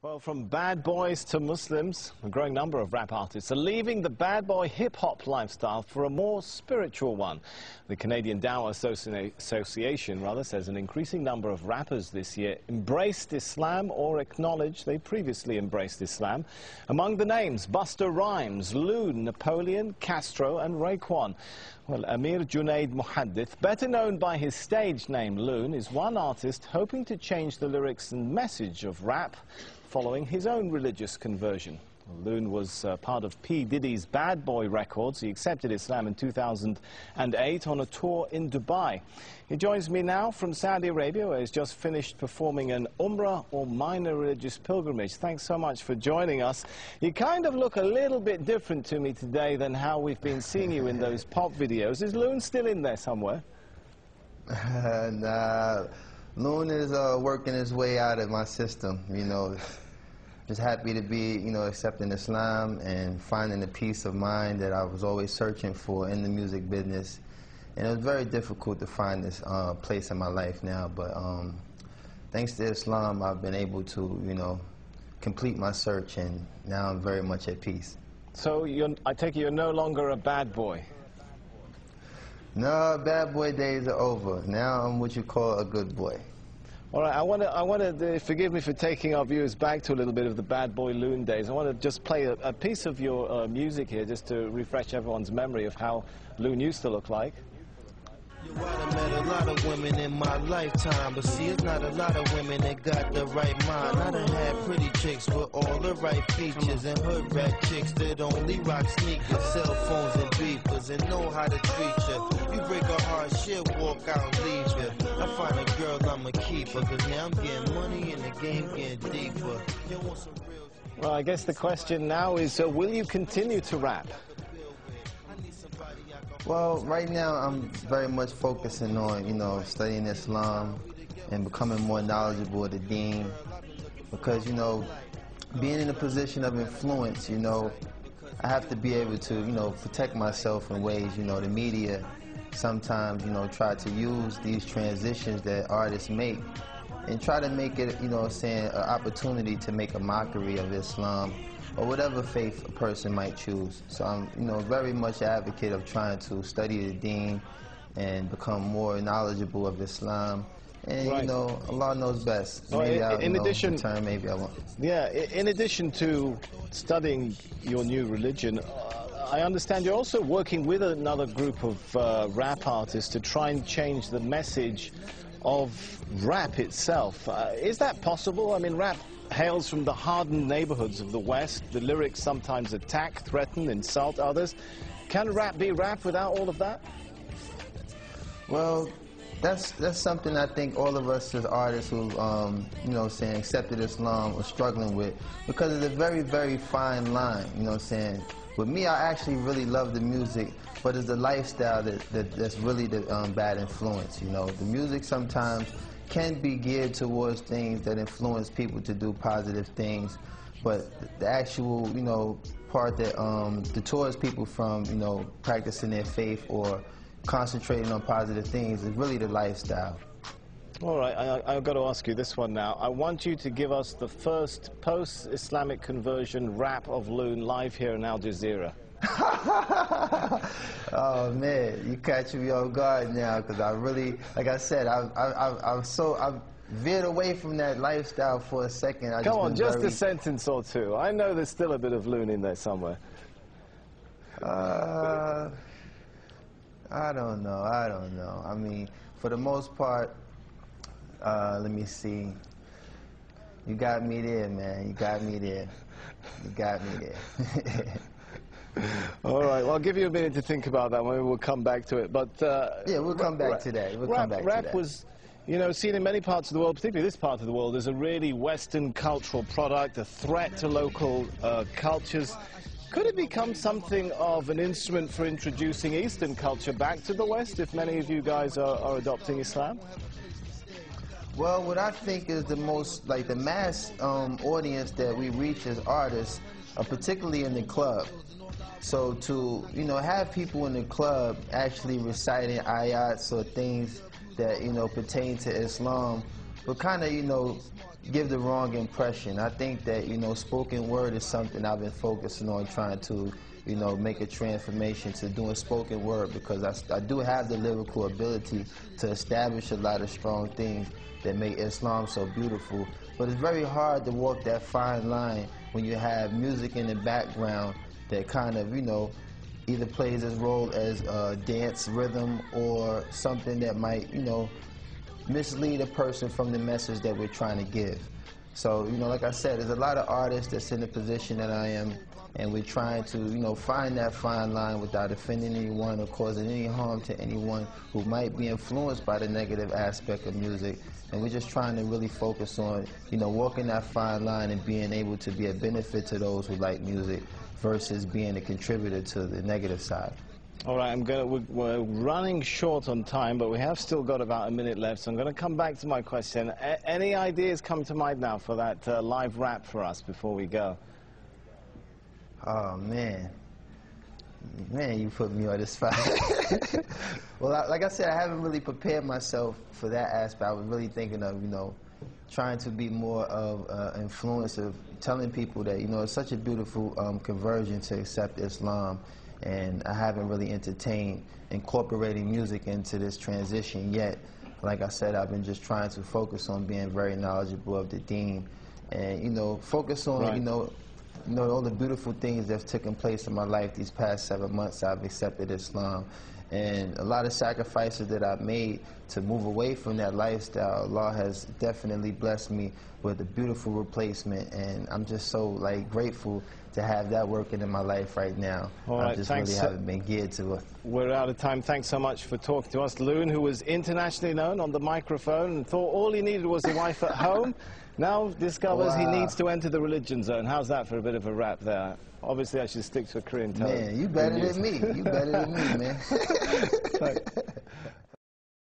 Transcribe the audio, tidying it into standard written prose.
Well, from bad boys to Muslims, a growing number of rap artists are leaving the bad boy hip-hop lifestyle for a more spiritual one. The Canadian Dawah Association says an increasing number of rappers this year embraced Islam or acknowledged they previously embraced Islam. Among the names, Busta Rhymes, Loon, Napoleon, Castro and Raekwon. Well, Ameer Muhadith, better known by his stage name Loon, is one artist hoping to change the lyrics and message of rap following his own religious conversion. Loon was part of P. Diddy's Bad Boy Records. He accepted Islam in 2008 on a tour in Dubai. He joins me now from Saudi Arabia, where he's just finished performing an Umrah or minor religious pilgrimage. Thanks so much for joining us. You kind of look a little bit different to me today than how we've been seeing you in those pop videos. Is Loon still in there somewhere? Nah, Loon is working his way out of my system, you know. Just happy to be, accepting Islam and finding the peace of mind that I was always searching for in the music business. And it was very difficult to find this place in my life now, but thanks to Islam, I've been able to, complete my search, and now I'm very much at peace. So I take it you're no longer a bad boy? No, bad boy days are over. Now I'm what you call a good boy. All right, I want to forgive me for taking our viewers back to a little bit of the Bad Boy Loon days. I want to just play a piece of your music here, just to refresh everyone's memory of how Loon used to look like. I met a lot of women in my lifetime, but see, it's not a lot of women that got the right mind. I done had pretty chicks with all the right features, and hood rat chicks that only rock sneakers, cell phones and beepers, and know how to treat you. You break a heart, shit, walk out and leave you. I find a girl, I'ma keep her, cause now I'm getting money and the game getting deeper. Well, I guess the question now is, will you continue to rap? Well, right now I'm very much focusing on, studying Islam and becoming more knowledgeable of the deen, because, being in a position of influence, I have to be able to, protect myself in ways, the media sometimes, try to use these transitions that artists make and try to make it, an opportunity to make a mockery of Islam or whatever faith a person might choose. So I'm, very much an advocate of trying to study the deen and become more knowledgeable of Islam. And, right. Allah knows best. Well, maybe I'll, return, maybe I won't. Yeah, in addition to studying your new religion, I understand you're also working with another group of rap artists to try and change the message of rap itself. Is that possible? I mean, rap hails from the hardened neighborhoods of the West. The lyrics sometimes attack, threaten, insult others. Can rap be rap without all of that? Well, that's something I think all of us as artists who, accepted Islam are struggling with, because it's a very, very fine line, With me, I actually really love the music, but it's the lifestyle that's really the bad influence, The music sometimes can be geared towards things that influence people to do positive things, but the actual, part that detours people from, practicing their faith or concentrating on positive things is really the lifestyle. All right, I've got to ask you this one now. I want you to give us the first post-Islamic conversion rap of Loon live here in Al Jazeera. Oh man, you catch me off guard now, because I really, like I said, I've veered away from that lifestyle for a second. Come on, just a sentence or two. I know there's still a bit of Loon in there somewhere. I don't know. I mean, for the most part, let me see. You got me there, man. You got me there. You got me there. All right, well, I'll give you a minute to think about that. Maybe we'll come back to it. But yeah, we'll come back to that. Rap was, seen in many parts of the world, particularly this part of the world, as a really Western cultural product, a threat to local cultures. Could it become something of an instrument for introducing Eastern culture back to the West, if many of you guys are adopting Islam? Well, what I think is the most, the mass audience that we reach as artists, particularly in the club. So to, have people in the club actually reciting ayats or things that, pertain to Islam, but kind of, give the wrong impression. I think that, you know, spoken word is something I've been focusing on, trying to, you know, make a transformation to doing spoken word, because I do have the lyrical ability to establish a lot of strong things that make Islam so beautiful. But it's very hard to walk that fine line when you have music in the background that kind of, you know, either plays its role as a dance rhythm or something that might, you know, mislead a person from the message that we're trying to give. So, you know, like I said, there's a lot of artists that's in the position that I am, and we're trying to, you know, find that fine line without offending anyone or causing any harm to anyone who might be influenced by the negative aspect of music. And we're just trying to really focus on, you know, walking that fine line and being able to be a benefit to those who like music versus being a contributor to the negative side. All right, we're running short on time, but we have still got about a minute left, so I'm going to come back to my question. Any ideas come to mind now for that live rap for us before we go? Oh, man. Man, you put me on the spot. Well, like I said, I haven't really prepared myself for that aspect. I was really thinking of, you know, trying to be more of influence of telling people that, you know, it's such a beautiful conversion to accept Islam. And I haven't really entertained incorporating music into this transition yet. Like I said, I've been just trying to focus on being very knowledgeable of the deen, and, you know, focus on, right, you know, all the beautiful things that's taken place in my life these past 7 months. I've accepted Islam, and a lot of sacrifices that I've made to move away from that lifestyle. Allah has definitely blessed me with a beautiful replacement, and I'm just so, like, grateful to have that working in my life right now. All right, I just really haven't been geared to it. We're out of time. Thanks so much for talking to us. Loon, who was internationally known on the microphone and thought all he needed was a wife at home, now discovers he needs to enter the religion zone. How's that for a bit of a rap there? Obviously, I should stick to a Korean tone. Man, you better than me. You better than me, man.